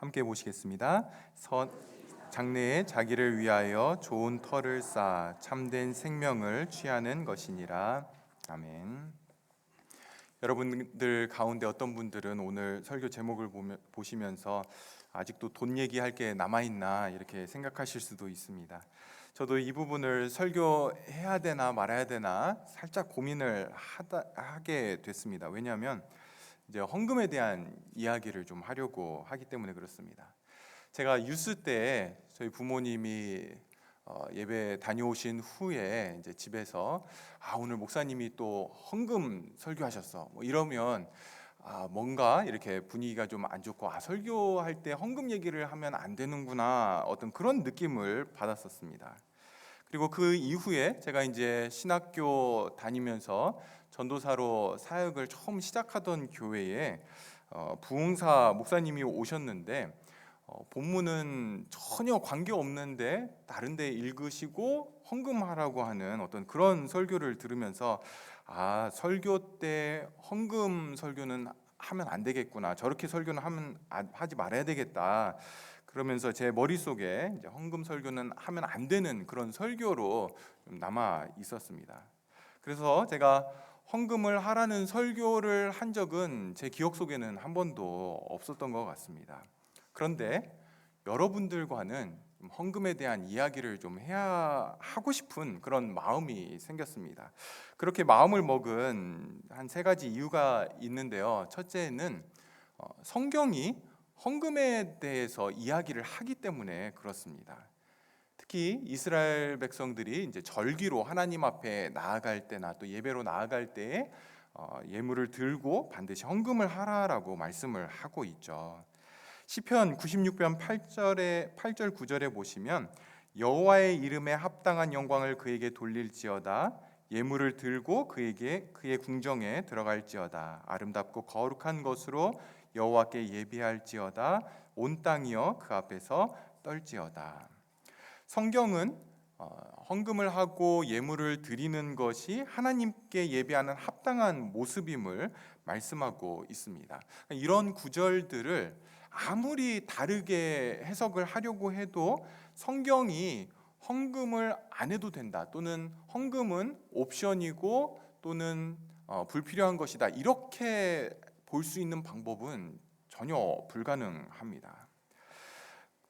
함께 보시겠습니다. 장래에 자기를 위하여 좋은 터를 쌓아 참된 생명을 취하는 것이니라. 아멘. 여러분들 가운데 어떤 분들은 오늘 설교 제목을 보시면서 아직도 돈 얘기할 게 남아있나 이렇게 생각하실 수도 있습니다. 저도 이 부분을 설교해야 되나 말아야 되나 살짝 고민을 하게 됐습니다. 왜냐하면 이제 헌금에 대한 이야기를 좀 하려고 하기 때문에 그렇습니다. 제가 유스 때 저희 부모님이 예배 다녀오신 후에 이제 집에서 오늘 목사님이 또 헌금 설교하셨어 뭐 이러면 뭔가 이렇게 분위기가 좀 안 좋고 설교할 때 헌금 얘기를 하면 안 되는구나 어떤 그런 느낌을 받았었습니다. 그리고 그 이후에 제가 이제 신학교 다니면서 전도사로 사역을 처음 시작하던 교회에 부흥사 목사님이 오셨는데 본문은 전혀 관계 없는데 다른 데 읽으시고 헌금하라고 하는 어떤 그런 설교를 들으면서 설교 때 헌금 설교는 하면 안 되겠구나, 저렇게 설교는 하지 말아야 되겠다, 그러면서 제 머릿속에 이제 헌금 설교는 하면 안 되는 그런 설교로 좀 남아 있었습니다. 그래서 제가 헌금을 하라는 설교를 한 적은 제 기억 속에는 한 번도 없었던 것 같습니다. 그런데 여러분들과는 헌금에 대한 이야기를 좀 해야 하고 싶은 그런 마음이 생겼습니다. 그렇게 마음을 먹은 한 세 가지 이유가 있는데요. 첫째는 성경이 헌금에 대해서 이야기를 하기 때문에 그렇습니다. 특히 이스라엘 백성들이 이제 절기로 하나님 앞에 나아갈 때나 또 예배로 나아갈 때에 예물을 들고 반드시 헌금을 하라라고 말씀을 하고 있죠. 시편 96편 8절 9절에 보시면 여호와의 이름에 합당한 영광을 그에게 돌릴지어다, 예물을 들고 그의 궁정에 들어갈지어다, 아름답고 거룩한 것으로 여호와께 예비할지어다, 온 땅이여 그 앞에서 떨지어다. 성경은 헌금을 하고 예물을 드리는 것이 하나님께 예배하는 합당한 모습임을 말씀하고 있습니다. 이런 구절들을 아무리 다르게 해석을 하려고 해도 성경이 헌금을 안 해도 된다, 또는 헌금은 옵션이고 또는 불필요한 것이다, 이렇게 볼 수 있는 방법은 전혀 불가능합니다.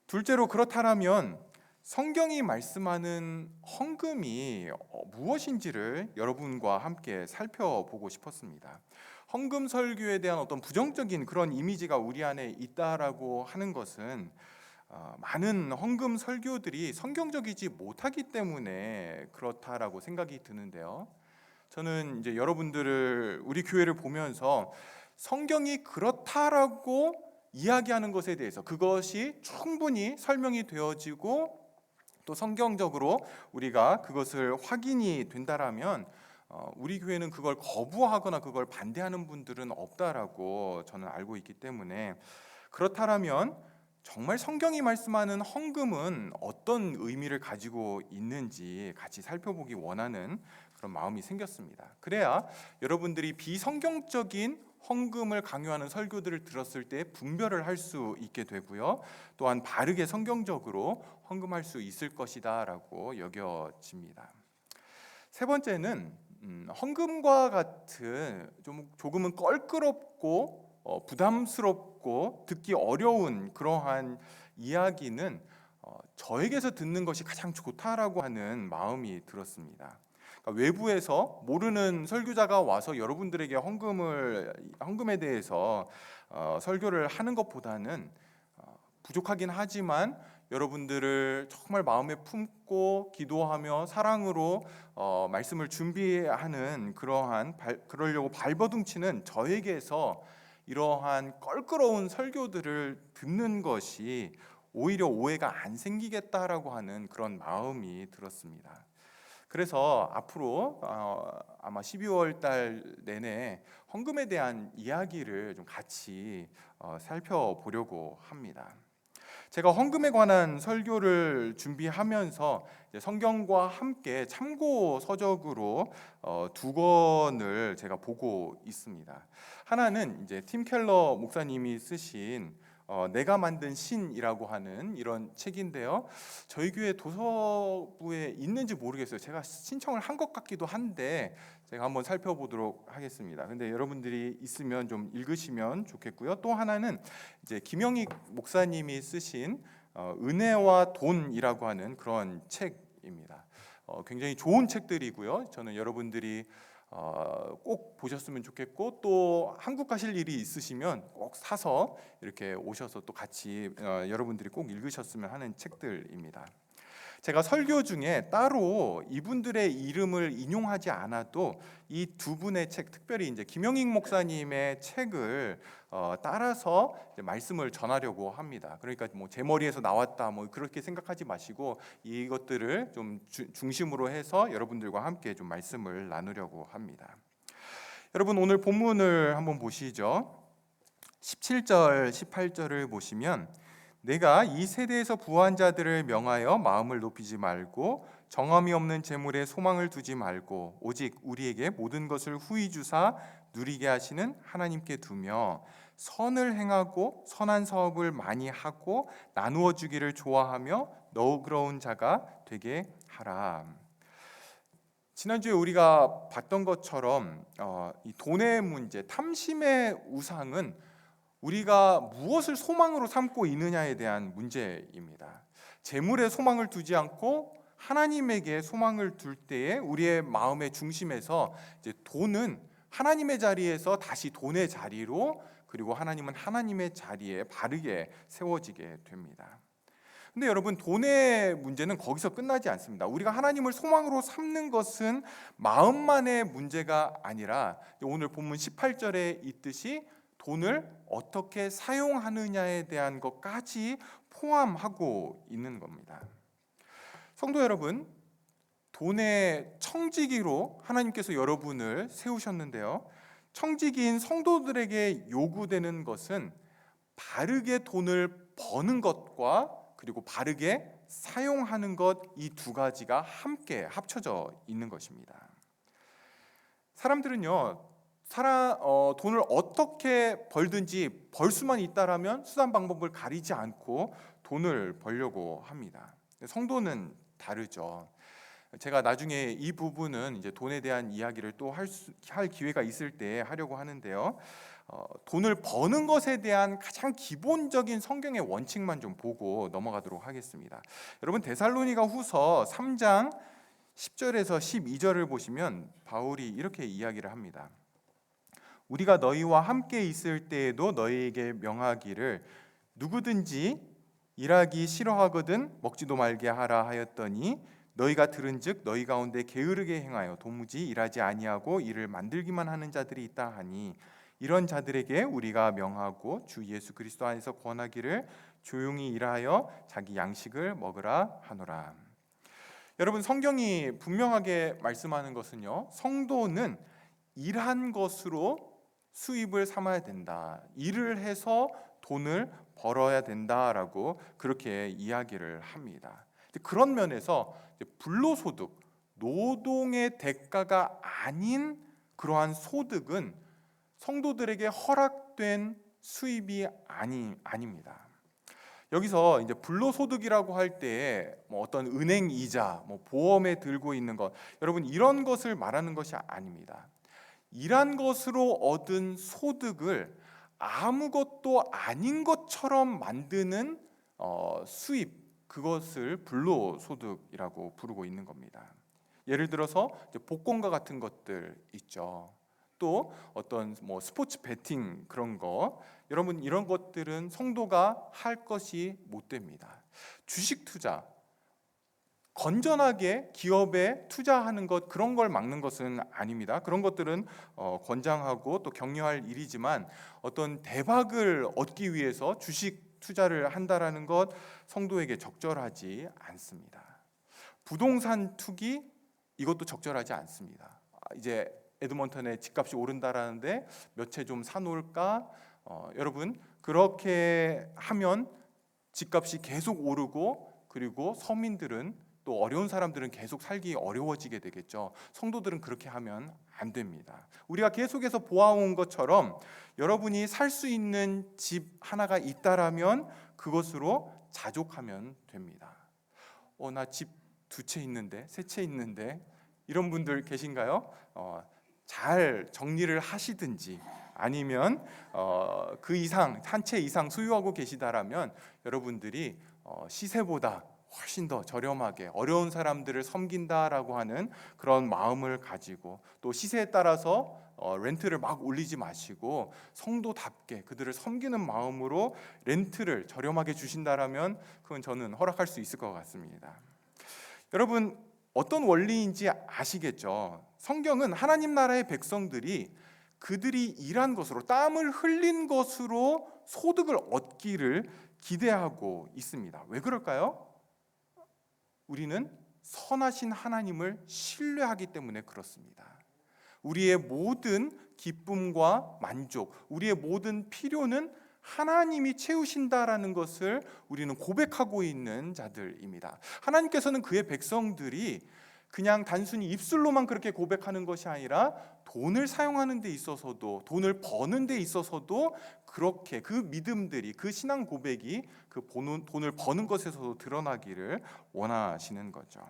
둘째로, 그렇다면 성경이 말씀하는 헌금이 무엇인지를 여러분과 함께 살펴보고 싶었습니다. 헌금 설교에 대한 어떤 부정적인 그런 이미지가 우리 안에 있다라고 하는 것은 많은 헌금 설교들이 성경적이지 못하기 때문에 그렇다라고 생각이 드는데요. 저는 이제 여러분들을, 우리 교회를 보면서 성경이 그렇다라고 이야기하는 것에 대해서 그것이 충분히 설명이 되어지고 또 성경적으로 우리가 그것을 확인이 된다라면 우리 교회는 그걸 거부하거나 그걸 반대하는 분들은 없다라고 저는 알고 있기 때문에, 그렇다면 정말 성경이 말씀하는 헌금은 어떤 의미를 가지고 있는지 같이 살펴보기 원하는 그런 마음이 생겼습니다. 그래야 여러분들이 비성경적인 헌금을 강요하는 설교들을 들었을 때 분별을 할 수 있게 되고요, 또한 바르게 성경적으로 헌금할 수 있을 것이다라고 여겨집니다. 세 번째는 헌금과 같은 조금은 껄끄럽고 부담스럽고 듣기 어려운 그러한 이야기는 저에게서 듣는 것이 가장 좋다라고 하는 마음이 들었습니다. 그러니까 외부에서 모르는 설교자가 와서 여러분들에게 헌금에 대해서 설교를 하는 것보다는 부족하긴 하지만 여러분들을 정말 마음에 품고 기도하며 사랑으로 말씀을 준비하는 그러려고 발버둥치는 저에게서 이러한 껄끄러운 설교들을 듣는 것이 오히려 오해가 안 생기겠다라고 하는 그런 마음이 들었습니다. 그래서 앞으로 아마 12월 달 내내 헌금에 대한 이야기를 좀 같이 살펴보려고 합니다. 제가 헌금에 관한 설교를 준비하면서 성경과 함께 참고 서적으로 두 권을 제가 보고 있습니다. 하나는 이제 팀 켈러 목사님이 쓰신 내가 만든 신이라고 하는 이런 책인데요. 저희 교회 도서부에 있는지 모르겠어요. 제가 신청을 한 것 같기도 한데 제가 한번 살펴보도록 하겠습니다. 근데 여러분들이 있으면 좀 읽으시면 좋겠고요. 또 하나는 이제 김영익 목사님이 쓰신 은혜와 돈이라고 하는 그런 책입니다. 굉장히 좋은 책들이고요. 저는 여러분들이 꼭 보셨으면 좋겠고, 또 한국 가실 일이 있으시면 꼭 사서 이렇게 오셔서 또 같이 여러분들이 꼭 읽으셨으면 하는 책들입니다. 제가 설교 중에 따로 이분들의 이름을 인용하지 않아도 이 두 분의 책, 특별히 이제 김영익 목사님의 책을 따라서 이제 말씀을 전하려고 합니다. 그러니까 뭐 제 머리에서 나왔다 뭐 그렇게 생각하지 마시고 이것들을 좀 중심으로 해서 여러분들과 함께 좀 말씀을 나누려고 합니다. 여러분, 오늘 본문을 한번 보시죠. 17절, 18절을 보시면 내가 이 세대에서 부한 자들을 명하여 마음을 높이지 말고 정함이 없는 재물에 소망을 두지 말고 오직 우리에게 모든 것을 후히 주사 누리게 하시는 하나님께 두며 선을 행하고 선한 사업을 많이 하고 나누어 주기를 좋아하며 너그러운 자가 되게 하라. 지난주에 우리가 봤던 것처럼 이 돈의 문제, 탐심의 우상은 우리가 무엇을 소망으로 삼고 있느냐에 대한 문제입니다. 재물에 소망을 두지 않고 하나님에게 소망을 둘 때에 우리의 마음의 중심에서 이제 돈은 하나님의 자리에서 다시 돈의 자리로, 그리고 하나님은 하나님의 자리에 바르게 세워지게 됩니다. 근데 여러분, 돈의 문제는 거기서 끝나지 않습니다. 우리가 하나님을 소망으로 삼는 것은 마음만의 문제가 아니라 오늘 본문 18절에 있듯이 돈을 어떻게 사용하느냐에 대한 것까지 포함하고 있는 겁니다. 성도 여러분, 돈의 청지기로 하나님께서 여러분을 세우셨는데요. 청지기인 성도들에게 요구되는 것은 바르게 돈을 버는 것과 그리고 바르게 사용하는 것, 이 두 가지가 함께 합쳐져 있는 것입니다. 사람들은요, 돈을 어떻게 벌든지 벌 수만 있다라면 수단 방법을 가리지 않고 돈을 벌려고 합니다. 성도는 다르죠. 제가 나중에 이 부분은 이제 돈에 대한 이야기를 또 할 기회가 있을 때 하려고 하는데요. 돈을 버는 것에 대한 가장 기본적인 성경의 원칙만 좀 보고 넘어가도록 하겠습니다. 여러분, 데살로니가 후서 3장 10절에서 12절을 보시면 바울이 이렇게 이야기를 합니다. 우리가 너희와 함께 있을 때에도 너희에게 명하기를 누구든지 일하기 싫어하거든 먹지도 말게 하라 하였더니 너희가 들은즉 너희 가운데 게으르게 행하여 도무지 일하지 아니하고 일을 만들기만 하는 자들이 있다 하니 이런 자들에게 우리가 명하고 주 예수 그리스도 안에서 권하기를 조용히 일하여 자기 양식을 먹으라 하노라. 여러분, 성경이 분명하게 말씀하는 것은요, 성도는 일한 것으로 수입을 삼아야 된다, 일을 해서 돈을 벌어야 된다라고 그렇게 이야기를 합니다. 그런 면에서 불로소득, 노동의 대가가 아닌 그러한 소득은 성도들에게 허락된 수입이 아닙니다. 여기서 이제 불로소득이라고 할 때 뭐 어떤 은행 이자, 뭐 보험에 들고 있는 것, 여러분 이런 것을 말하는 것이 아닙니다. 일한 것으로 얻은 소득을 아무것도 아닌 것처럼 만드는 수입, 그것을 불로소득이라고 부르고 있는 겁니다. 예를 들어서 복권과 같은 것들 있죠. 또 어떤 뭐 스포츠 베팅 그런 거, 여러분 이런 것들은 성도가 할 것이 못 됩니다. 주식 투자, 건전하게 기업에 투자하는 것, 그런 걸 막는 것은 아닙니다. 그런 것들은 권장하고 또 격려할 일이지만 어떤 대박을 얻기 위해서 주식 투자를 한다라는 것, 성도에게 적절하지 않습니다. 부동산 투기, 이것도 적절하지 않습니다. 이제 에드먼턴의 집값이 오른다라는데 몇 채 좀 사놓을까? 여러분, 그렇게 하면 집값이 계속 오르고, 그리고 서민들은 또 어려운 사람들은 계속 살기 어려워지게 되겠죠. 성도들은 그렇게 하면 안 됩니다. 우리가 계속해서 보아온 것처럼 여러분이 살 수 있는 집 하나가 있다라면 그것으로 자족하면 됩니다. 나 집 2채 있는데, 3채 있는데, 이런 분들 계신가요? 잘 정리를 하시든지 아니면 그 이상, 한 채 이상 소유하고 계시다라면 여러분들이 시세보다 훨씬 더 저렴하게 어려운 사람들을 섬긴다라고 하는 그런 마음을 가지고, 또 시세에 따라서 렌트를 막 올리지 마시고 성도답게 그들을 섬기는 마음으로 렌트를 저렴하게 주신다라면 그건 저는 허락할 수 있을 것 같습니다. 여러분, 어떤 원리인지 아시겠죠? 성경은 하나님 나라의 백성들이 그들이 일한 것으로, 땀을 흘린 것으로 소득을 얻기를 기대하고 있습니다. 왜 그럴까요? 우리는 선하신 하나님을 신뢰하기 때문에 그렇습니다. 우리의 모든 기쁨과 만족, 우리의 모든 필요는 하나님이 채우신다라는 것을 우리는 고백하고 있는 자들입니다. 하나님께서는 그의 백성들이 그냥 단순히 입술로만 그렇게 고백하는 것이 아니라 돈을 사용하는 데 있어서도, 돈을 버는 데 있어서도 그렇게 그 믿음들이, 그 신앙 고백이 그 돈을 버는 것에서도 드러나기를 원하시는 거죠.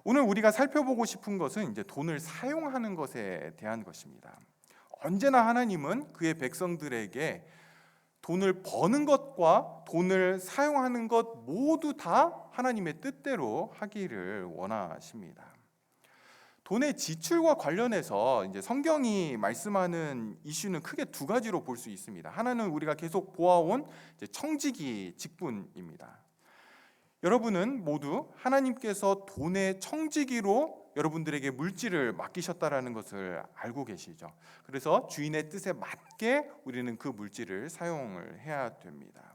오늘 우리가 살펴보고 싶은 것은 이제 돈을 사용하는 것에 대한 것입니다. 언제나 하나님은 그의 백성들에게 돈을 버는 것과 돈을 사용하는 것 모두 다 하나님의 뜻대로 하기를 원하십니다. 돈의 지출과 관련해서 이제 성경이 말씀하는 이슈는 크게 2가지로 볼 수 있습니다. 하나는 우리가 계속 보아온 이제 청지기 직분입니다. 여러분은 모두 하나님께서 돈의 청지기로 여러분들에게 물질을 맡기셨다라는 것을 알고 계시죠. 그래서 주인의 뜻에 맞게 우리는 그 물질을 사용을 해야 됩니다.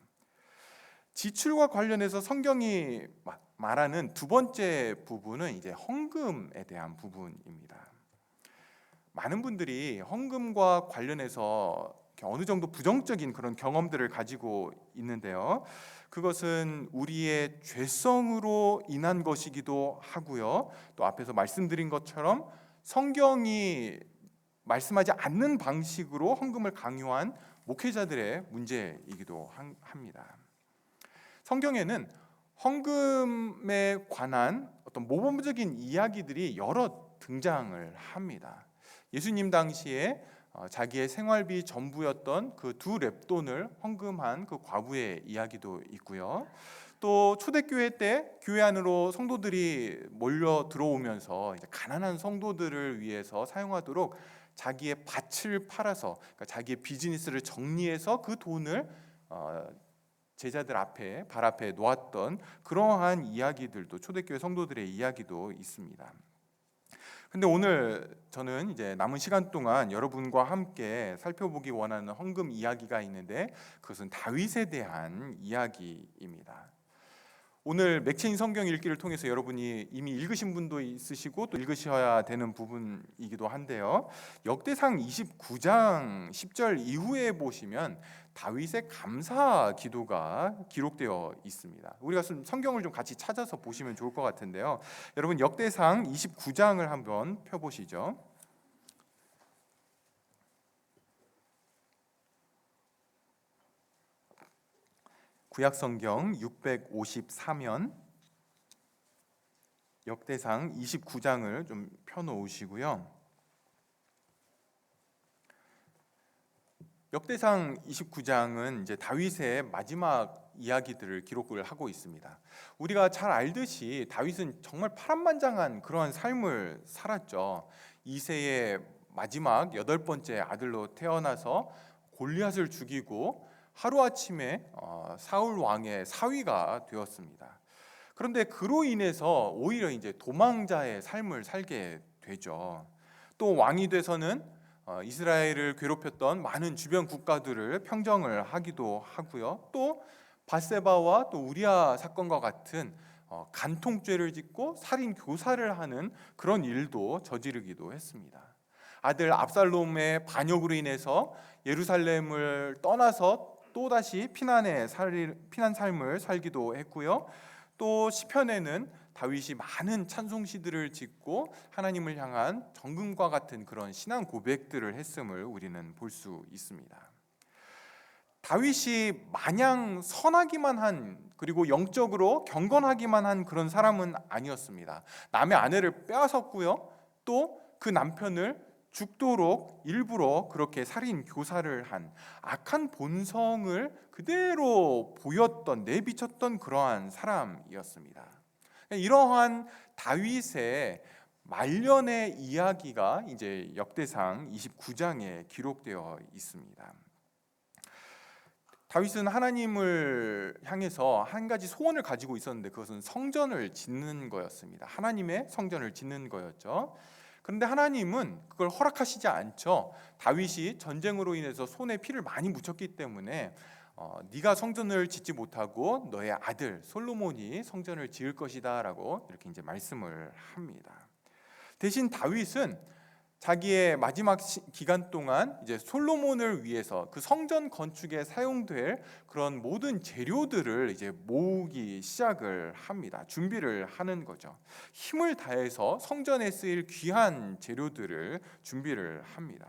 지출과 관련해서 성경이 말하는 2번째 부분은 이제 헌금에 대한 부분입니다. 많은 분들이 헌금과 관련해서 어느 정도 부정적인 그런 경험들을 가지고 있는데요. 그것은 우리의 죄성으로 인한 것이기도 하고요. 또 앞에서 말씀드린 것처럼 성경이 말씀하지 않는 방식으로 헌금을 강요한 목회자들의 문제이기도 합니다. 성경에는 헌금에 관한 어떤 모범적인 이야기들이 여러 등장을 합니다. 예수님 당시에 자기의 생활비 전부였던 그 2렙돈을 헌금한 그 과부의 이야기도 있고요. 또 초대교회 때 교회 안으로 성도들이 몰려 들어오면서 이제 가난한 성도들을 위해서 사용하도록 자기의 밭을 팔아서, 그러니까 자기의 비즈니스를 정리해서 그 돈을 제자들 앞에, 발 앞에 놓았던 그러한 이야기들도, 초대교회 성도들의 이야기도 있습니다. 근데 오늘 저는 이제 남은 시간 동안 여러분과 함께 살펴보기 원하는 헌금 이야기가 있는데, 그것은 다윗에 대한 이야기입니다. 오늘 맥체인 성경 읽기를 통해서 여러분이 이미 읽으신 분도 있으시고 또 읽으셔야 되는 부분이기도 한데요. 역대상 29장 10절 이후에 보시면 다윗의 감사 기도가 기록되어 있습니다. 우리가 성경을 좀 같이 찾아서 보시면 좋을 것 같은데요. 여러분, 역대상 29장을 한번 펴보시죠. 구약성경 654면 역대상 29장을 좀 펴놓으시고요. 역대상 29장은 이제 다윗의 마지막 이야기들을 기록을 하고 있습니다. 우리가 잘 알듯이 다윗은 정말 파란만장한 그러한 삶을 살았죠. 이새의 마지막 8번째 아들로 태어나서 골리앗을 죽이고 하루아침에 사울 왕의 사위가 되었습니다. 그런데 그로 인해서 오히려 이제 도망자의 삶을 살게 되죠. 또 왕이 돼서는 이스라엘을 괴롭혔던 많은 주변 국가들을 평정을 하기도 하고요. 또 밧세바와 또 우리아 사건과 같은 간통죄를 짓고 살인 교사를 하는 그런 일도 저지르기도 했습니다. 아들 압살롬의 반역으로 인해서 예루살렘을 떠나서 또다시 피난 삶을 살기도 했고요. 또 시편에는 다윗이 많은 찬송시들을 짓고 하나님을 향한 정금과 같은 그런 신앙 고백들을 했음을 우리는 볼 수 있습니다. 다윗이 마냥 선하기만 한, 그리고 영적으로 경건하기만 한 그런 사람은 아니었습니다. 남의 아내를 빼앗았고요, 또 그 남편을 죽도록 일부러 그렇게 살인 교사를 한 악한 본성을 그대로 보였던, 내비쳤던 그러한 사람이었습니다. 이러한 다윗의 말년의 이야기가 이제 역대상 29장에 기록되어 있습니다. 다윗은 하나님을 향해서 한 가지 소원을 가지고 있었는데, 그것은 성전을 짓는 거였습니다. 하나님의 성전을 짓는 거였죠. 그런데 하나님은 그걸 허락하시지 않죠. 다윗이 전쟁으로 인해서 손에 피를 많이 묻혔기 때문에 네가 성전을 짓지 못하고 너의 아들 솔로몬이 성전을 지을 것이다 라고 이렇게 이제 말씀을 합니다. 대신 다윗은 자기의 마지막 기간 동안 이제 솔로몬을 위해서 그 성전 건축에 사용될 그런 모든 재료들을 이제 모으기 시작을 합니다. 준비를 하는 거죠. 힘을 다해서 성전에 쓰일 귀한 재료들을 준비를 합니다.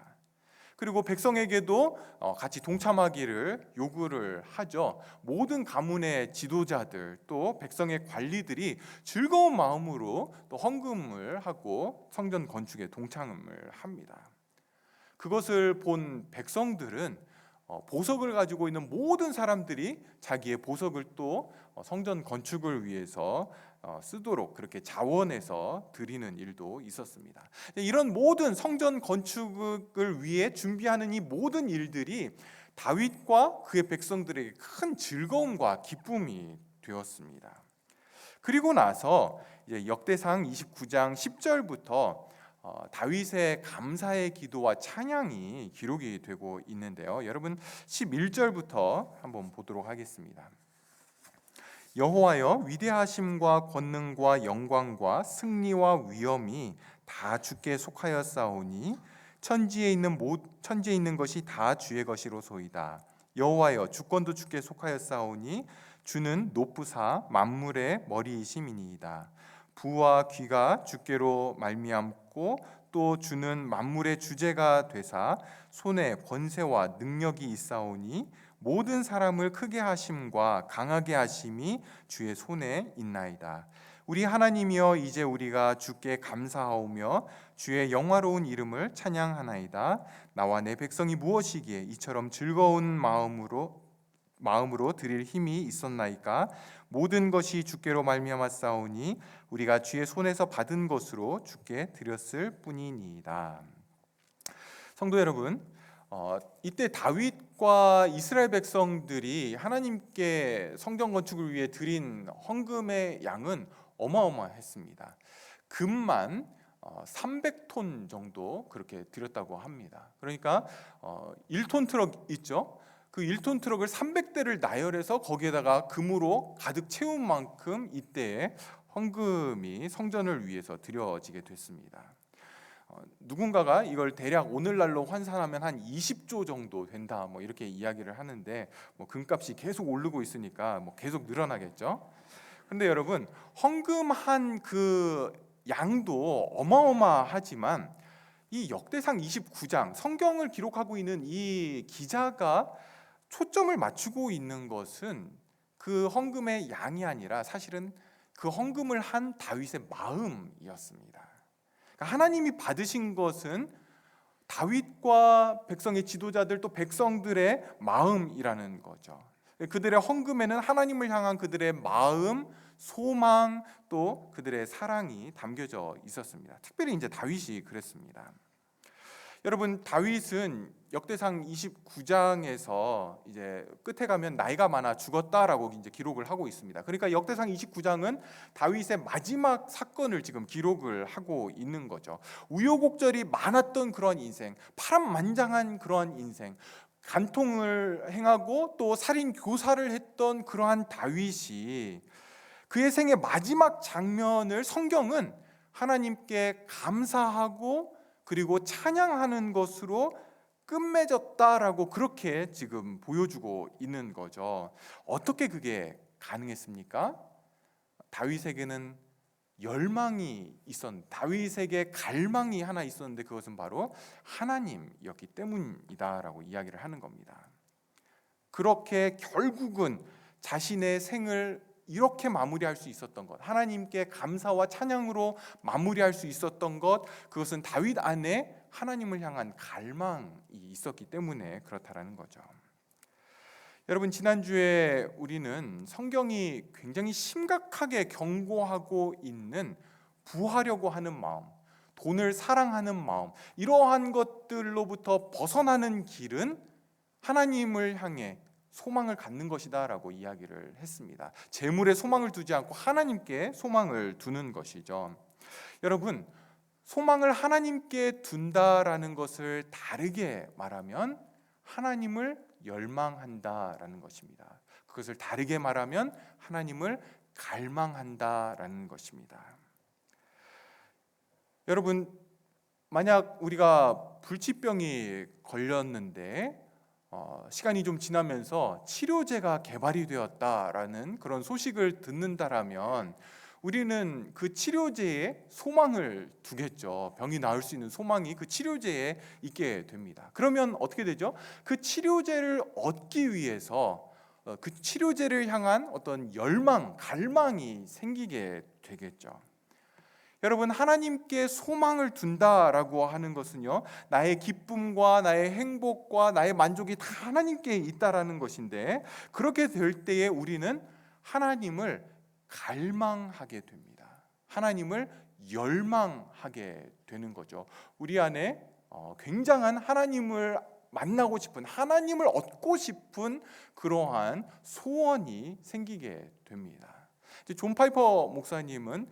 그리고 백성에게도 같이 동참하기를 요구를 하죠. 모든 가문의 지도자들 또 백성의 관리들이 즐거운 마음으로 또 헌금을 하고 성전 건축에 동참을 합니다. 그것을 본 백성들은 보석을 가지고 있는 모든 사람들이 자기의 보석을 또 성전 건축을 위해서 쓰도록 그렇게 자원해서 드리는 일도 있었습니다. 이런 모든 성전 건축을 위해 준비하는 이 모든 일들이 다윗과 그의 백성들에게 큰 즐거움과 기쁨이 되었습니다. 그리고 나서 이제 역대상 29장 10절부터 다윗의 감사의 기도와 찬양이 기록이 되고 있는데요. 여러분 11절부터 한번 보도록 하겠습니다. 여호와여, 위대하심과 권능과 영광과 승리와 위엄이 다 주께 속하였사오니 천지에 있는 것이 다 주의 것이로소이다. 여호와여, 주권도 주께 속하였사오니 주는 높으사 만물의 머리이심이니이다. 부와 귀가 주께로 말미암고 또 주는 만물의 주제가 되사 손에 권세와 능력이 있사오니 모든 사람을 크게 하심과 강하게 하심이 주의 손에 있나이다. 우리 하나님이여, 이제 우리가 주께 감사하오며 주의 영화로운 이름을 찬양하나이다. 나와 내 백성이 무엇이기에 이처럼 즐거운 마음으로 드릴 힘이 있었나이까? 모든 것이 주께로 말미암았사오니 우리가 주의 손에서 받은 것으로 주께 드렸을 뿐이니이다. 성도 여러분, 이때 다윗과 이스라엘 백성들이 하나님께 성전 건축을 위해 드린 헌금의 양은 어마어마했습니다. 금만 300톤 정도 그렇게 드렸다고 합니다. 그러니까 1톤 트럭 있죠? 그 1톤 트럭을 300대를 나열해서 거기에다가 금으로 가득 채운 만큼 이때에 헌금이 성전을 위해서 드려지게 됐습니다. 누군가가 이걸 대략 오늘날로 환산하면 한 20조 정도 된다, 뭐 이렇게 이야기를 하는데, 뭐 금값이 계속 오르고 있으니까 뭐 계속 늘어나겠죠. 근데 여러분, 헌금한 그 양도 어마어마하지만 이 역대상 29장 성경을 기록하고 있는 이 기자가 초점을 맞추고 있는 것은 그 헌금의 양이 아니라 사실은 그 헌금을 한 다윗의 마음이었습니다. 그러니까 하나님이 받으신 것은 다윗과 백성의 지도자들 또 백성들의 마음이라는 거죠. 그들의 헌금에는 하나님을 향한 그들의 마음, 소망 또 그들의 사랑이 담겨져 있었습니다. 특별히 이제 다윗이 그랬습니다. 여러분, 다윗은 역대상 29장에서 이제 끝에 가면 나이가 많아 죽었다라고 이제 기록을 하고 있습니다. 그러니까 역대상 29장은 다윗의 마지막 사건을 지금 기록을 하고 있는 거죠. 우여곡절이 많았던 그런 인생, 파란만장한 그러한 인생, 간통을 행하고 또 살인 교사를 했던 그러한 다윗이 그의 생의 마지막 장면을 성경은 하나님께 감사하고 그리고 찬양하는 것으로 끝맺었다라고 그렇게 지금 보여주고 있는 거죠. 어떻게 그게 가능했습니까? 다윗에게는 열망이 있었는데, 다윗에게 갈망이 하나 있었는데 그것은 바로 하나님이었기 때문이다라고 이야기를 하는 겁니다. 그렇게 결국은 자신의 생을 이렇게 마무리할 수 있었던 것, 하나님께 감사와 찬양으로 마무리할 수 있었던 것, 그것은 다윗 안에 하나님을 향한 갈망이 있었기 때문에 그렇다라는 거죠. 여러분, 지난주에 우리는 성경이 굉장히 심각하게 경고하고 있는 부하려고 하는 마음, 돈을 사랑하는 마음, 이러한 것들로부터 벗어나는 길은 하나님을 향해 소망을 갖는 것이다 라고 이야기를 했습니다. 재물에 소망을 두지 않고 하나님께 소망을 두는 것이죠. 여러분, 소망을 하나님께 둔다라는 것을 다르게 말하면 하나님을 열망한다라는 것입니다. 그것을 다르게 말하면 하나님을 갈망한다라는 것입니다. 여러분, 만약 우리가 불치병이 걸렸는데 시간이 좀 지나면서 치료제가 개발이 되었다라는 그런 소식을 듣는다라면 우리는 그 치료제에 소망을 두겠죠. 병이 나을 수 있는 소망이 그 치료제에 있게 됩니다. 그러면 어떻게 되죠? 그 치료제를 얻기 위해서 그 치료제를 향한 어떤 열망, 갈망이 생기게 되겠죠. 여러분, 하나님께 소망을 둔다라고 하는 것은요, 나의 기쁨과 나의 행복과 나의 만족이 다 하나님께 있다라는 것인데, 그렇게 될 때에 우리는 하나님을 갈망하게 됩니다. 하나님을 열망하게 되는 거죠. 우리 안에 굉장한 하나님을 만나고 싶은, 하나님을 얻고 싶은 그러한 소원이 생기게 됩니다. 존 파이퍼 목사님은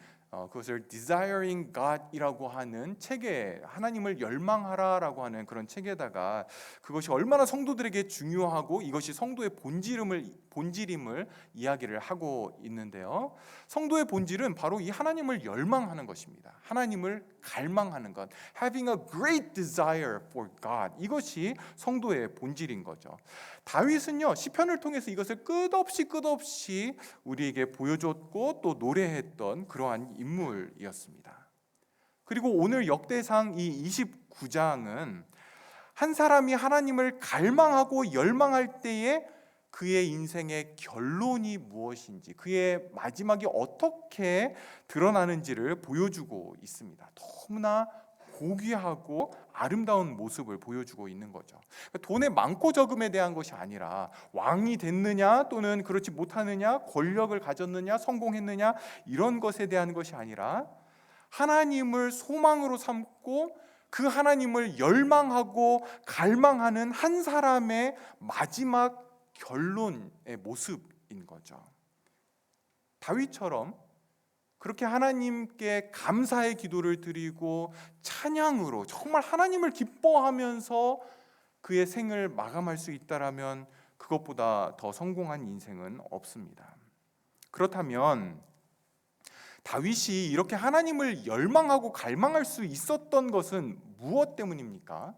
그것을 Desiring God이라고 하는 책에, 하나님을 열망하라라고 하는 그런 책에다가 그것이 얼마나 성도들에게 중요하고 이것이 성도의 본질임을 이야기를 하고 있는데요. 성도의 본질은 바로 이 하나님을 열망하는 것입니다. 하나님을 갈망하는 것, having a great desire for God, 이것이 성도의 본질인 거죠. 다윗은요, 시편을 통해서 이것을 끝없이 우리에게 보여줬고 또 노래했던 그러한 인물이었습니다. 그리고 오늘 역대상 이 29장은 한 사람이 하나님을 갈망하고 열망할 때에 그의 인생의 결론이 무엇인지, 그의 마지막이 어떻게 드러나는지를 보여주고 있습니다. 너무나 고귀하고 아름다운 모습을 보여주고 있는 거죠. 돈의 많고 적음에 대한 것이 아니라 왕이 됐느냐 또는 그렇지 못하느냐, 권력을 가졌느냐, 성공했느냐, 이런 것에 대한 것이 아니라 하나님을 소망으로 삼고 그 하나님을 열망하고 갈망하는 한 사람의 마지막 결론의 모습인 거죠. 다윗처럼 그렇게 하나님께 감사의 기도를 드리고 찬양으로 정말 하나님을 기뻐하면서 그의 생을 마감할 수 있다라면 그것보다 더 성공한 인생은 없습니다. 그렇다면 다윗이 이렇게 하나님을 열망하고 갈망할 수 있었던 것은 무엇 때문입니까?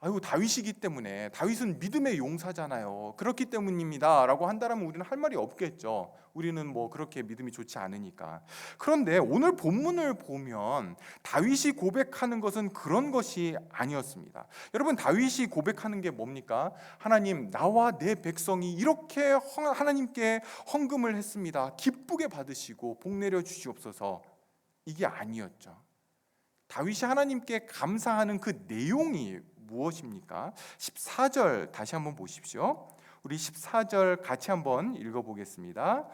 아이고, 다윗이기 때문에, 다윗은 믿음의 용사잖아요, 그렇기 때문입니다 라고 한다면 우리는 할 말이 없겠죠. 우리는 뭐 그렇게 믿음이 좋지 않으니까. 그런데 오늘 본문을 보면 다윗이 고백하는 것은 그런 것이 아니었습니다. 여러분, 다윗이 고백하는 게 뭡니까? 하나님, 나와 내 백성이 이렇게 하나님께 헌금을 했습니다, 기쁘게 받으시고 복 내려 주시옵소서, 이게 아니었죠. 다윗이 하나님께 감사하는 그 내용이 무엇입니까? 14절 다시 한번 보십시오. 우리 14절 같이 한번 읽어보겠습니다.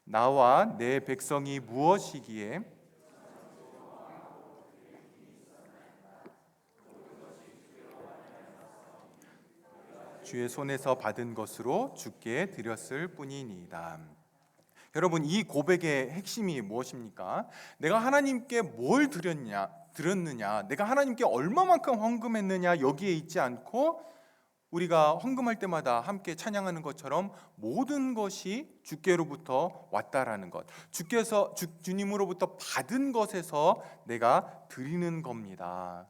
나와 내 백성이 무엇이기에 주의 손에서 받은 것으로 주께 드렸을 뿐이니이다. 여러분, 이 고백의 핵심이 무엇입니까? 내가 하나님께 뭘 드렸느냐, 내가 하나님께 얼마만큼 헌금했느냐, 여기에 있지 않고 우리가 헌금할 때마다 함께 찬양하는 것처럼 모든 것이 주께로부터 왔다라는 것, 주님으로부터 받은 것에서 내가 드리는 겁니다.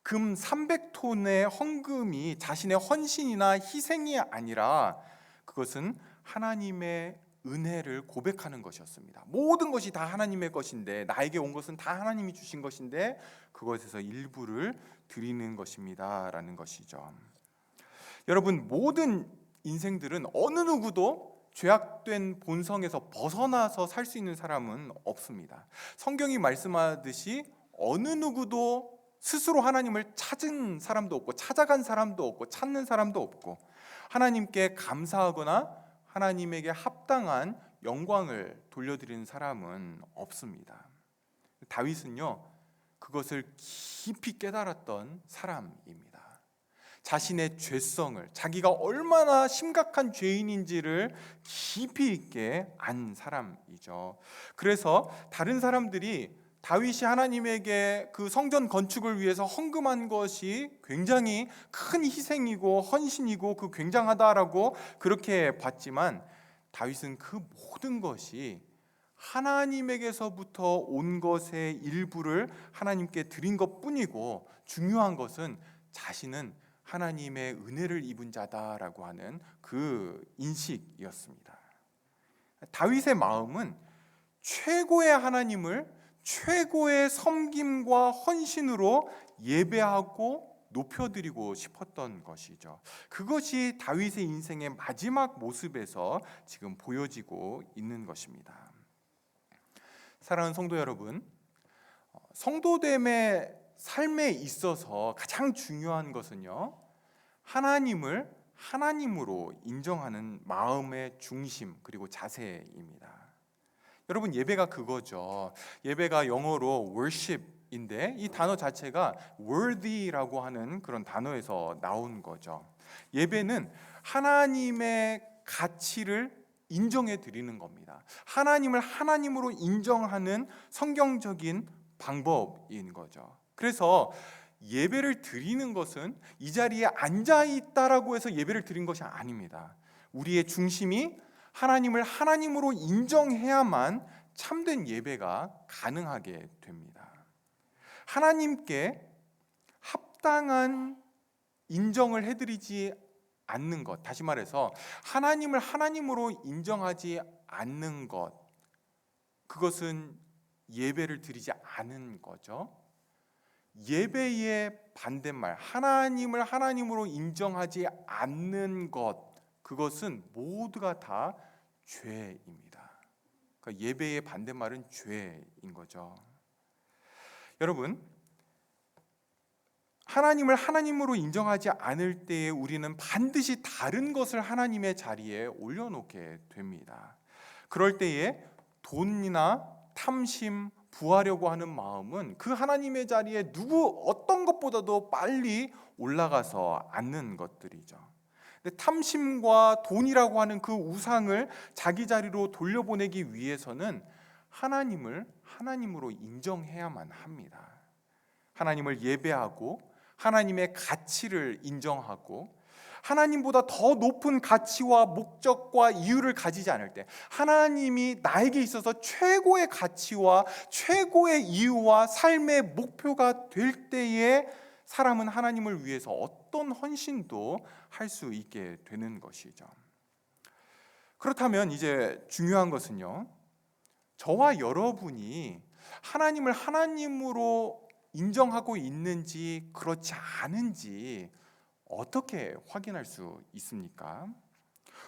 금 300톤의 헌금이 자신의 헌신이나 희생이 아니라 그것은 하나님의 은혜를 고백하는 것이었습니다. 모든 것이 다 하나님의 것인데, 나에게 온 것은 다 하나님이 주신 것인데 그것에서 일부를 드리는 것입니다 라는 것이죠. 여러분, 모든 인생들은 어느 누구도 죄악된 본성에서 벗어나서 살 수 있는 사람은 없습니다. 성경이 말씀하듯이 어느 누구도 스스로 하나님을 찾은 사람도 없고, 찾아간 사람도 없고, 찾는 사람도 없고, 하나님께 감사하거나 하나님에게 합당한 영광을 돌려드리는 사람은 없습니다. 다윗은요, 그것을 깊이 깨달았던 사람입니다. 자신의 죄성을, 자기가 얼마나 심각한 죄인인지를 깊이 있게 안 사람이죠. 그래서 다른 사람들이 다윗이 하나님에게 그 성전 건축을 위해서 헌금한 것이 굉장히 큰 희생이고 헌신이고 그 굉장하다라고 그렇게 봤지만, 다윗은 그 모든 것이 하나님에게서부터 온 것의 일부를 하나님께 드린 것뿐이고, 중요한 것은 자신은 하나님의 은혜를 입은 자다라고 하는 그 인식이었습니다. 다윗의 마음은 최고의 하나님을 최고의 섬김과 헌신으로 예배하고 높여드리고 싶었던 것이죠. 그것이 다윗의 인생의 마지막 모습에서 지금 보여지고 있는 것입니다. 사랑하는 성도 여러분, 성도됨의 삶에 있어서 가장 중요한 것은요, 하나님을 하나님으로 인정하는 마음의 중심 그리고 자세입니다. 여러분, 예배가 그거죠. 예배가 영어로 worship인데 이 단어 자체가 worthy라고 하는 그런 단어에서 나온 거죠. 예배는 하나님의 가치를 인정해 드리는 겁니다. 하나님을 하나님으로 인정하는 성경적인 방법인 거죠. 그래서 예배를 드리는 것은 이 자리에 앉아 있다라고 해서 예배를 드린 것이 아닙니다. 우리의 중심이 하나님을 하나님으로 인정해야만 참된 예배가 가능하게 됩니다. 하나님께 합당한 인정을 해드리지 않는 것, 다시 말해서 하나님을 하나님으로 인정하지 않는 것, 그것은 예배를 드리지 않은 거죠. 예배의 반대말, 하나님을 하나님으로 인정하지 않는 것, 그것은 모두가 다 죄입니다. 그러니까 예배의 반대말은 죄인 거죠. 여러분, 하나님을 하나님으로 인정하지 않을 때에 우리는 반드시 다른 것을 하나님의 자리에 올려놓게 됩니다. 그럴 때에 돈이나 탐심, 부하려고 하는 마음은 그 하나님의 자리에 어떤 것보다도 빨리 올라가서 앉는 것들이죠. 근데 탐심과 돈이라고 하는 그 우상을 자기 자리로 돌려보내기 위해서는 하나님을 하나님으로 인정해야만 합니다. 하나님을 예배하고 하나님의 가치를 인정하고 하나님보다 더 높은 가치와 목적과 이유를 가지지 않을 때, 하나님이 나에게 있어서 최고의 가치와 최고의 이유와 삶의 목표가 될 때에 사람은 하나님을 위해서 어떤 헌신도 할 수 있게 되는 것이죠. 그렇다면 이제 중요한 것은요, 저와 여러분이 하나님을 하나님으로 인정하고 있는지 그렇지 않은지 어떻게 확인할 수 있습니까?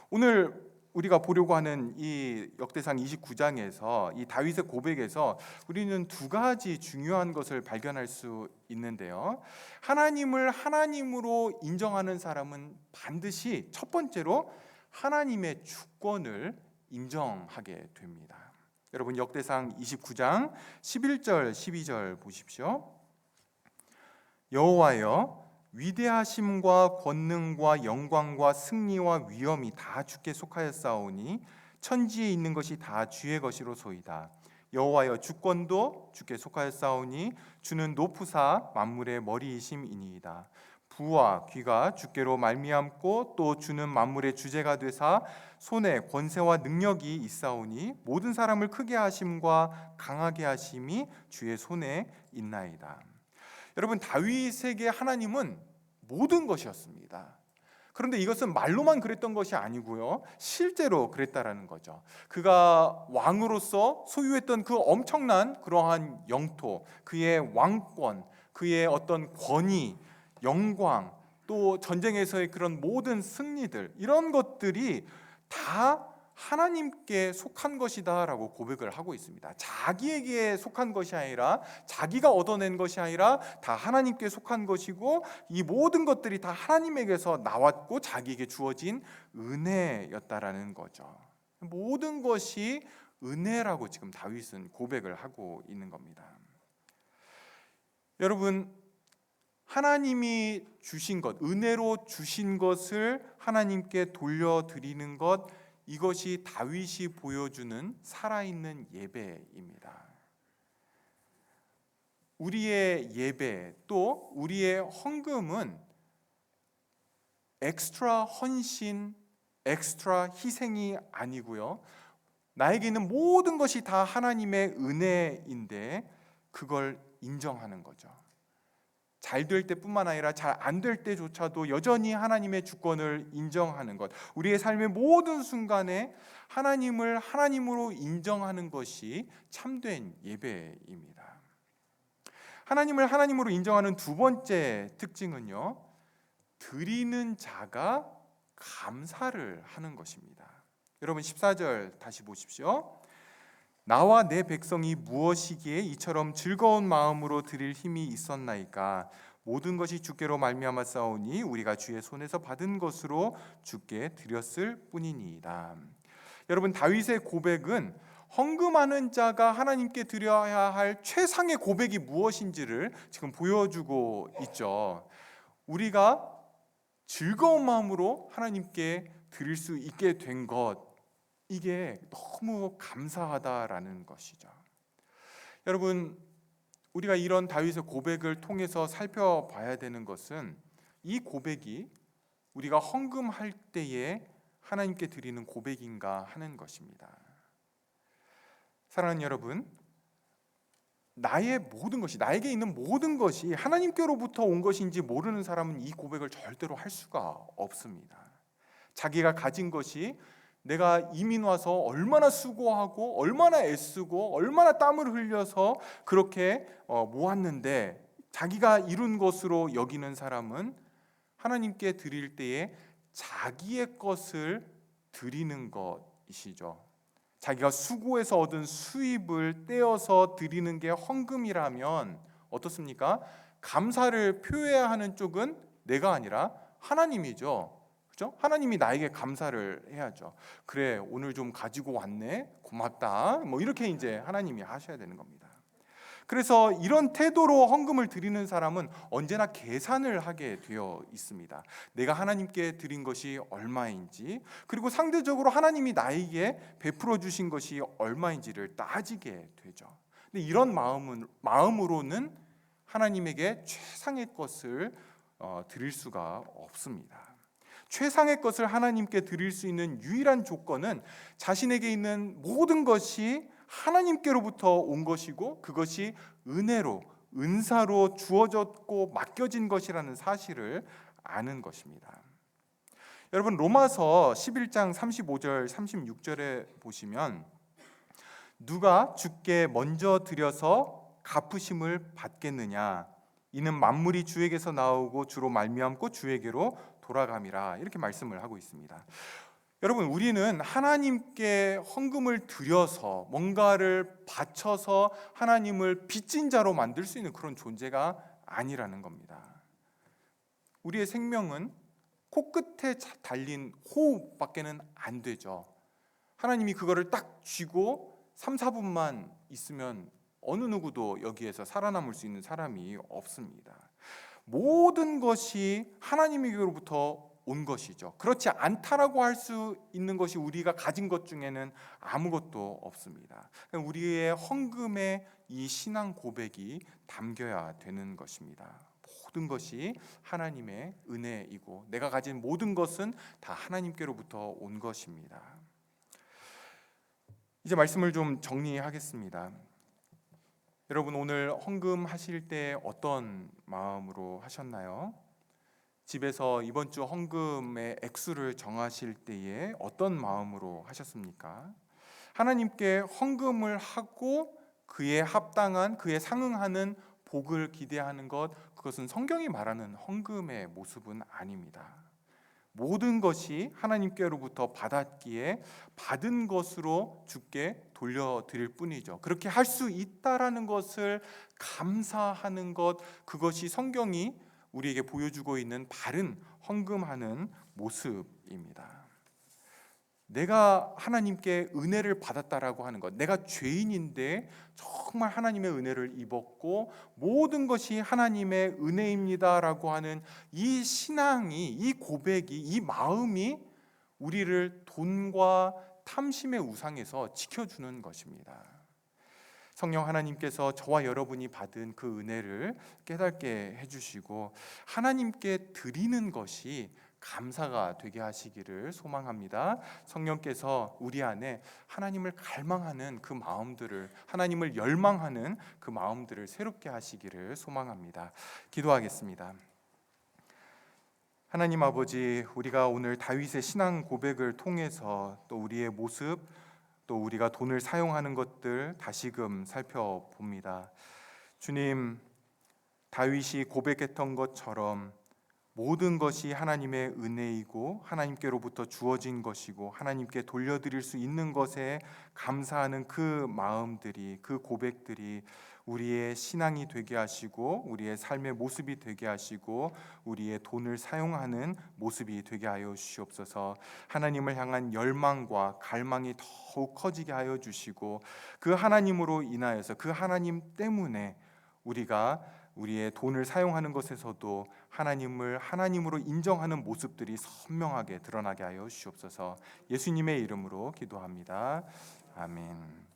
오늘 우리가 보려고 하는 이 역대상 29장에서 이 다윗의 고백에서 우리는 두 가지 중요한 것을 발견할 수 있는데요. 하나님을 하나님으로 인정하는 사람은 반드시 첫 번째로 하나님의 주권을 인정하게 됩니다. 여러분, 역대상 29장 11절 12절 보십시오. 여호와여, 위대하심과 권능과 영광과 승리와 위엄이 다 주께 속하였사오니 천지에 있는 것이 다 주의 것이로소이다. 여호와여, 주권도 주께 속하였사오니 주는 높으사 만물의 머리이심이니이다. 부와 귀가 주께로 말미암고 또 주는 만물의 주제가 되사 손에 권세와 능력이 있사오니 모든 사람을 크게 하심과 강하게 하심이 주의 손에 있나이다. 여러분, 다윗에게 하나님은 모든 것이었습니다. 그런데 이것은 말로만 그랬던 것이 아니고요, 실제로 그랬다라는 거죠. 그가 왕으로서 소유했던 그 엄청난 그러한 영토, 그의 왕권, 그의 어떤 권위, 영광, 또 전쟁에서의 그런 모든 승리들, 이런 것들이 다 하나님께 속한 것이다라고 고백을 하고 있습니다. 자기에게 속한 것이 아니라, 자기가 얻어낸 것이 아니라 다 하나님께 속한 것이고, 이 모든 것들이 다 하나님에게서 나왔고 자기에게 주어진 은혜였다라는 거죠. 모든 것이 은혜라고 지금 다윗은 고백을 하고 있는 겁니다. 여러분, 하나님이 주신 것, 은혜로 주신 것을 하나님께 돌려드리는 것, 이것이 다윗이 보여주는 살아있는 예배입니다. 우리의 예배, 또 우리의 헌금은 엑스트라 헌신, 엑스트라 희생이 아니고요, 나에게 있는 모든 것이 다 하나님의 은혜인데 그걸 인정하는 거죠. 잘 될 때뿐만 아니라 잘 안 될 때조차도 여전히 하나님의 주권을 인정하는 것, 우리의 삶의 모든 순간에 하나님을 하나님으로 인정하는 것이 참된 예배입니다. 하나님을 하나님으로 인정하는 두 번째 특징은요, 드리는 자가 감사를 하는 것입니다. 여러분 14절 다시 보십시오. 나와 내 백성이 무엇이기에 이처럼 즐거운 마음으로 드릴 힘이 있었나이까. 모든 것이 주께로 말미암아 싸우니 우리가 주의 손에서 받은 것으로 주께 드렸을 뿐이니이다. 여러분, 다윗의 고백은 헌금하는 자가 하나님께 드려야 할 최상의 고백이 무엇인지를 지금 보여주고 있죠. 우리가 즐거운 마음으로 하나님께 드릴 수 있게 된 것, 이게 너무 감사하다라는 것이죠. 여러분, 우리가 이런 다윗의 고백을 통해서 살펴봐야 되는 것은, 이 고백이 우리가 헌금할 때에 하나님께 드리는 고백인가 하는 것입니다. 사랑하는 여러분, 나의 모든 것이, 나에게 있는 모든 것이 하나님께로부터 온 것인지 모르는 사람은 이 고백을 절대로 할 수가 없습니다. 자기가 가진 것이 내가 이민 와서 얼마나 수고하고 얼마나 애쓰고 얼마나 땀을 흘려서 그렇게 모았는데, 자기가 이룬 것으로 여기는 사람은 하나님께 드릴 때에 자기의 것을 드리는 것이시죠. 자기가 수고해서 얻은 수입을 떼어서 드리는 게 헌금이라면 어떻습니까? 감사를 표해야 하는 쪽은 내가 아니라 하나님이죠. 그렇죠? 하나님이 나에게 감사를 해야죠. 그래, 오늘 좀 가지고 왔네, 고맙다, 뭐 이렇게 이제 하나님이 하셔야 되는 겁니다. 그래서 이런 태도로 헌금을 드리는 사람은 언제나 계산을 하게 되어 있습니다. 내가 하나님께 드린 것이 얼마인지, 그리고 상대적으로 하나님이 나에게 베풀어 주신 것이 얼마인지를 따지게 되죠. 근데 이런 마음으로는 하나님에게 최상의 것을 드릴 수가 없습니다. 최상의 것을 하나님께 드릴 수 있는 유일한 조건은 자신에게 있는 모든 것이 하나님께로부터 온 것이고, 그것이 은혜로, 은사로 주어졌고 맡겨진 것이라는 사실을 아는 것입니다. 여러분, 로마서 11장 35절 36절에 보시면, 누가 주께 먼저 드려서 갚으심을 받겠느냐, 이는 만물이 주에게서 나오고 주로 말미암고 주에게로 돌아감이라, 이렇게 말씀을 하고 있습니다. 여러분, 우리는 하나님께 헌금을 드려서 뭔가를 바쳐서 하나님을 빚진 자로 만들 수 있는 그런 존재가 아니라는 겁니다. 우리의 생명은 코끝에 달린 호흡밖에는 안 되죠. 하나님이 그거를 딱 쥐고 3, 4분만 있으면 어느 누구도 여기에서 살아남을 수 있는 사람이 없습니다. 모든 것이 하나님에게로부터 온 것이죠. 그렇지 않다라고 할 수 있는 것이 우리가 가진 것 중에는 아무것도 없습니다. 우리의 헌금에 이 신앙 고백이 담겨야 되는 것입니다. 모든 것이 하나님의 은혜이고 내가 가진 모든 것은 다 하나님께로부터 온 것입니다. 이제 말씀을 좀 정리하겠습니다. 여러분, 오늘 헌금 하실 때 어떤 마음으로 하셨나요? 집에서 이번 주 헌금의 액수를 정하실 때에 어떤 마음으로 하셨습니까? 하나님께 헌금을 하고 그에 합당한, 그에 상응하는 복을 기대하는 것, 그것은 성경이 말하는 헌금의 모습은 아닙니다. 모든 것이 하나님께로부터 받았기에 받은 것으로 주께 돌려드릴 뿐이죠. 그렇게 할 수 있다라는 것을 감사하는 것, 그것이 성경이 우리에게 보여주고 있는 바른 헌금하는 모습입니다. 내가 하나님께 은혜를 받았다라고 하는 것, 내가 죄인인데 정말 하나님의 은혜를 입었고 모든 것이 하나님의 은혜입니다라고 하는 이 신앙이, 이 고백이, 이 마음이 우리를 돈과 탐심의 우상에서 지켜주는 것입니다. 성령 하나님께서 저와 여러분이 받은 그 은혜를 깨닫게 해주시고 하나님께 드리는 것이 감사가 되게 하시기를 소망합니다. 성령께서 우리 안에 하나님을 갈망하는 그 마음들을, 하나님을 열망하는 그 마음들을 새롭게 하시기를 소망합니다. 기도하겠습니다. 하나님 아버지, 우리가 오늘 다윗의 신앙 고백을 통해서 또 우리의 모습, 또 우리가 돈을 사용하는 것들 다시금 살펴봅니다. 주님, 다윗이 고백했던 것처럼 모든 것이 하나님의 은혜이고 하나님께로부터 주어진 것이고 하나님께 돌려드릴 수 있는 것에 감사하는 그 마음들이, 그 고백들이 우리의 신앙이 되게 하시고 우리의 삶의 모습이 되게 하시고 우리의 돈을 사용하는 모습이 되게 하여 주시옵소서. 하나님을 향한 열망과 갈망이 더욱 커지게 하여 주시고 그 하나님으로 인하여서, 그 하나님 때문에 우리가 우리의 돈을 사용하는 것에서도 하나님을 하나님으로 인정하는 모습들이 선명하게 드러나게 하여 주시옵소서. 예수님의 이름으로 기도합니다. 아멘.